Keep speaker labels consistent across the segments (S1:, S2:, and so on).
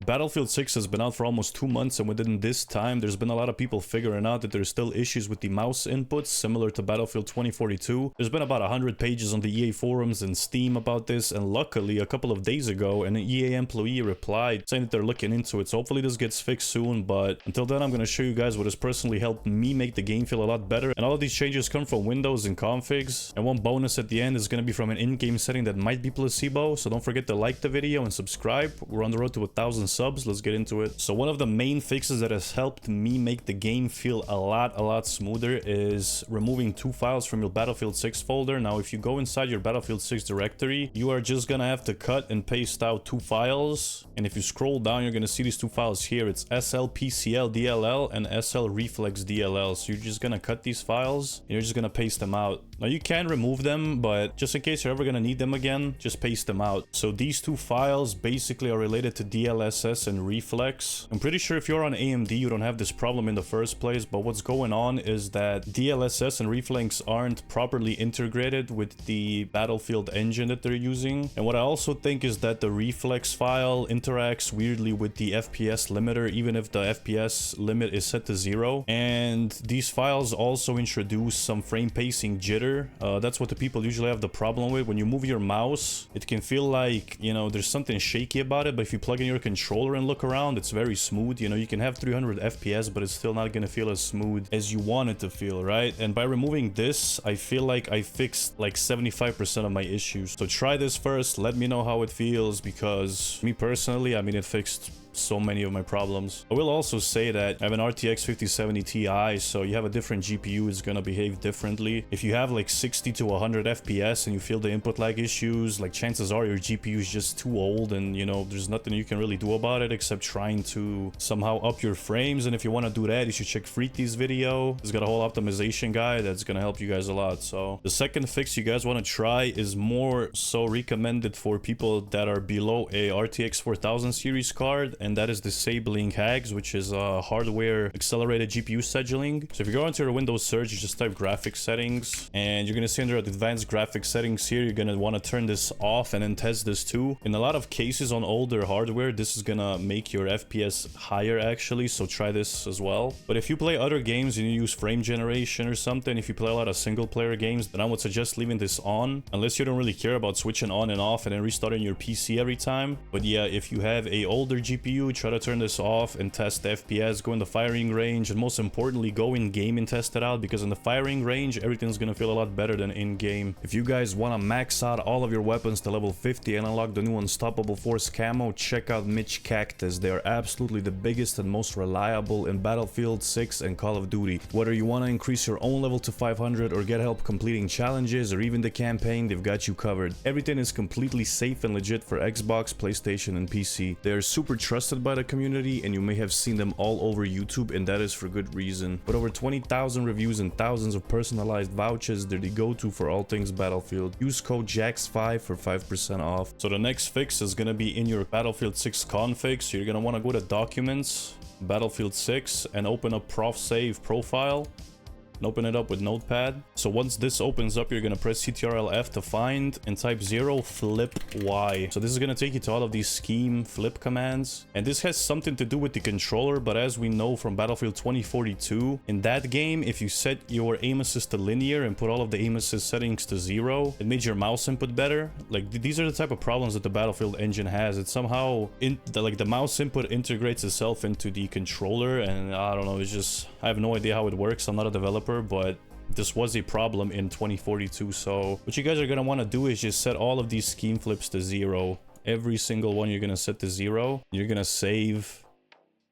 S1: Battlefield 6 has been out for almost 2 months, and within this time, there's been a lot of people figuring out that there's still issues with the mouse inputs, similar to Battlefield 2042. There's been about 100 pages on the EA forums and Steam about this, and luckily, a couple of days ago, an EA employee replied saying that they're looking into it, so hopefully this gets fixed soon. But until then, I'm going to show you guys what has personally helped me make the game feel a lot better, and all of these changes come from Windows and configs, and one bonus at the end is going to be from an in-game setting that might be placebo, so don't forget to like the video and subscribe. We're on the road to 1,000 subs. Let's get into it. So one of the main fixes that has helped me make the game feel a lot smoother is removing 2 files from your Battlefield 6 folder. Now, if you go inside your Battlefield 6 directory, you are just gonna have to cut and paste out 2 files. And if you scroll down, you're gonna see these 2 files here. It's SLPCL.dll and SLReflex.dll. So you're just gonna cut these files and you're just gonna paste them out. Now, you can remove them, but just in case you're ever gonna need them again, just paste them out. So these 2 files basically are related to DLSS and Reflex. I'm pretty sure if you're on AMD, you don't have this problem in the first place, but what's going on is that DLSS and Reflex aren't properly integrated with the Battlefield engine that they're using. And what I also think is that the Reflex file interacts weirdly with the FPS limiter, even if the FPS limit is set to 0. And these files also introduce some frame pacing jitter. That's what the people usually have the problem with. When you move your mouse, it can feel like, you know, there's something shaky about it, but if you plug in your controller and look around, it's very smooth. You know, you can have 300 FPS, but it's still not gonna feel as smooth as you want it to feel, right? And by removing this, I feel like I fixed like 75% of my issues. So try this first, let me know how it feels, because me personally, I mean, it fixed so many of my problems. I will also say that I have an RTX 5070 Ti, so you have a different GPU, it's gonna behave differently. If you have like 60 to 100 FPS and you feel the input lag issues, like chances are your GPU is just too old, and you know, there's nothing you can really do about it except trying to somehow up your frames. And if you want to do that, you should check Freaky's video. He's got a whole optimization guide that's gonna help you guys a lot. So the second fix you guys want to try is more so recommended for people that are below a RTX 4000 series card, and that is disabling HAGS, which is hardware accelerated GPU scheduling. So if you go into your Windows search, you just type graphics settings, and you're gonna see under advanced graphics settings here, you're gonna want to turn this off and then test this too. In a lot of cases on older hardware, this is gonna make your FPS higher actually, so try this as well. But if you play other games and you use frame generation or something, if you play a lot of single player games, then I would suggest leaving this on, unless you don't really care about switching on and off and then restarting your PC every time. But yeah, if you have a older GPU, try to turn this off and test the FPS, go in the firing range, and most importantly, go in game and test it out, because in the firing range, everything's gonna feel a lot better than in game. If you guys want to max out all of your weapons to level 50 and unlock the new Unstoppable Force camo, check out Mitch Cactus. They are absolutely the biggest and most reliable in Battlefield 6 and Call of Duty. Whether you want to increase your own level to 500 or get help completing challenges or even the campaign, they've got you covered. Everything is completely safe and legit for Xbox, PlayStation, and PC. They are super trusted by the community, and you may have seen them all over YouTube, and that is for good reason. With over 20,000 reviews and thousands of personalized vouchers, they're the go-to for all things Battlefield. Use code JAX5 for 5% off. So the next fix is gonna be in your Battlefield 6 config. So you're gonna want to go to Documents, Battlefield 6, and open up Prof Save Profile. And open it up with Notepad. So once this opens up, you're gonna press Ctrl+F to find and type 0 flip Y. So this is gonna take you to all of these scheme flip commands, and this has something to do with the controller. But as we know from Battlefield 2042, in that game, if you set your aim assist to linear and put all of the aim assist settings to 0, it made your mouse input better. Like these are the type of problems that the Battlefield engine has. It somehow the mouse input integrates itself into the controller, and I don't know, it's just, I have no idea how it works. I'm not a developer, but this was a problem in 2042. So what you guys are going to want to do is just set all of these scheme flips to 0. Every single one you're going to set to 0. You're going to save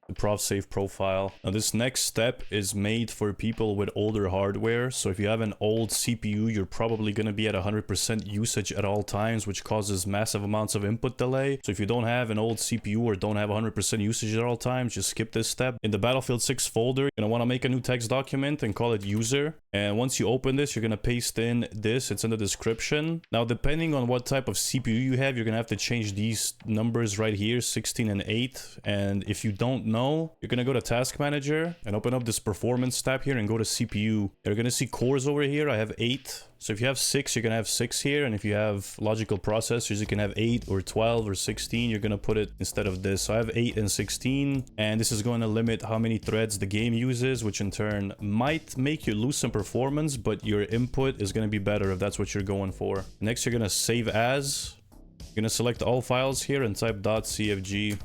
S1: the Prof Save Profile. Now this next step is made for people with older hardware. So if you have an old CPU, you're probably going to be at 100% usage at all times, which causes massive amounts of input delay. So if you don't have an old CPU or don't have 100% usage at all times, just skip this step. In the Battlefield 6 folder, you're going to want to make a new text document and call it user. And once you open this, you're going to paste in this. It's in the description. Now, depending on what type of CPU you have, you're going to have to change these numbers right here, 16 and 8. And if you don't know, you're going to go to Task Manager and open up this Performance tab here and go to CPU. You're going to see cores over here. I have 8. So if you have 6, you're gonna have 6 here, and if you have logical processors, you can have 8 or 12 or 16. You're gonna put it instead of this. So I have 8 and 16, and this is going to limit how many threads the game uses, which in turn might make you lose some performance, but your input is gonna be better if that's what you're going for. Next, you're gonna save as. You're gonna select all files here and type .cfg.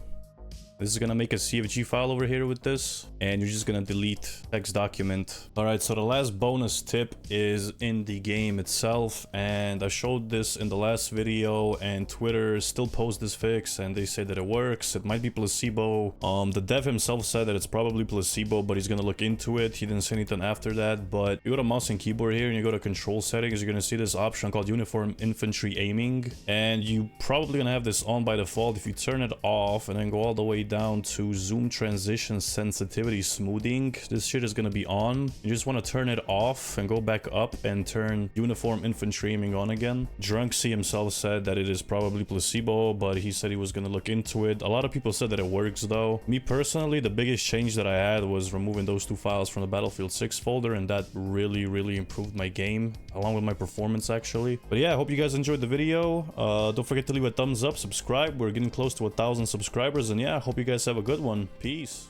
S1: This is gonna make a CFG file over here with this, and you're just gonna delete text document. All right, so the last bonus tip is in the game itself, and I showed this in the last video, and Twitter still posts this fix, and they say that it works. It might be placebo. The dev himself said that it's probably placebo, but he's gonna look into it. He didn't say anything after that, but you go to mouse and keyboard here, and you go to control settings. You're gonna see this option called uniform infantry aiming, and you probably gonna have this on by default. If you turn it off and then go all the way down to zoom transition sensitivity smoothing, this shit is gonna be on. You just want to turn it off and go back up and turn uniform infantry aiming on again. Drunksy himself said that it is probably placebo, but he said he was gonna look into it. A lot of people said that it works though. Me personally, the biggest change that I had was removing those 2 files from the Battlefield 6 folder, and that really improved my game along with my performance actually. But yeah, I hope you guys enjoyed the video. Don't forget to leave a thumbs up, subscribe. We're getting close to 1,000 subscribers, and yeah, I hope you guys have a good one. Peace.